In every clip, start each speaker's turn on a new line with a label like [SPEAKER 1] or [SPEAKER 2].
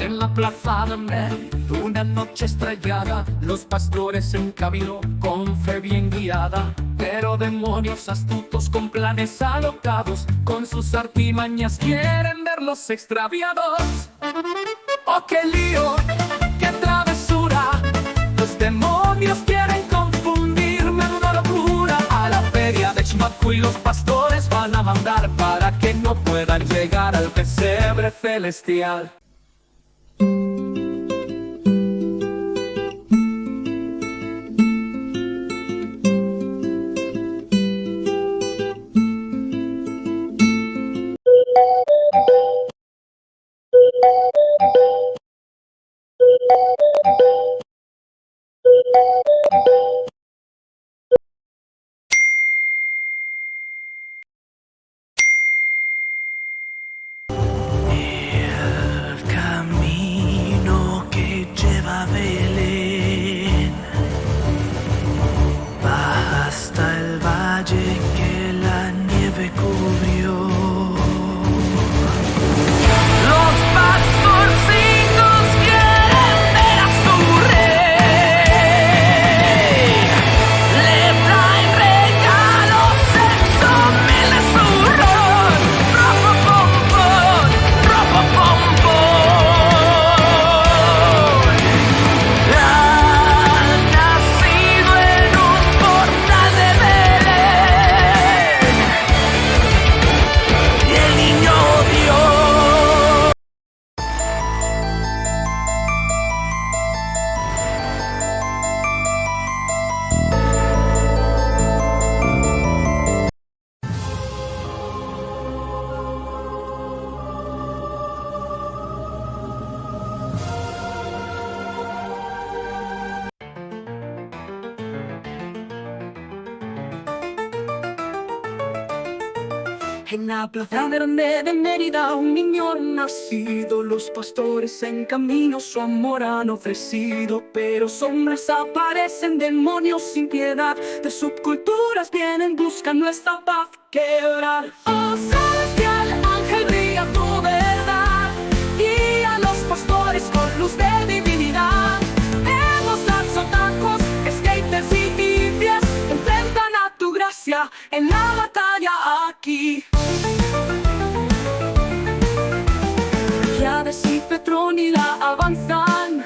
[SPEAKER 1] En la plaza de Mel, una noche estrellada, los pastores en camino con fe bien guiada. Pero demonios astutos con planes alocados, con sus artimañas quieren verlos extraviados. ¡Oh, qué lío! ¡Qué travesura! Los demonios quieren confundirme en una locura. A la feria de Chimacuy los pastores van a mandar para que no puedan llegar al pesebre celestial.
[SPEAKER 2] El camino que lleva a Belén baja hasta el valle que la nieve cubrió. Los pastorcitos quieren ver a su rey. Le traen regalos en somel azurrón. Ropopompón, ropopompón. Ha nacido en un portal de Belén. Y el niño Dios.
[SPEAKER 1] En la plaza grande de Mérida un niño nacido, los pastores en camino su amor han ofrecido. Pero sombras aparecen, demonios sin piedad, de subculturas vienen, buscan nuestra paz quebrar. Oh celestial ángel, brilla tu verdad, y a los pastores con luz de divinidad. Hemos lanzado tacos, skaters y tibias, enfrentan a tu gracia en la batalla aquí. Yades y Petronila avanzan,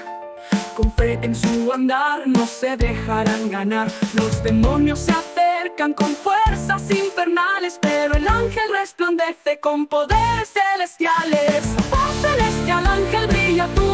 [SPEAKER 1] con fe en su andar no se dejarán ganar. Los demonios se acercan con fuerzas infernales, pero el ángel resplandece con poderes celestiales. Oh celestial ángel, brilla tu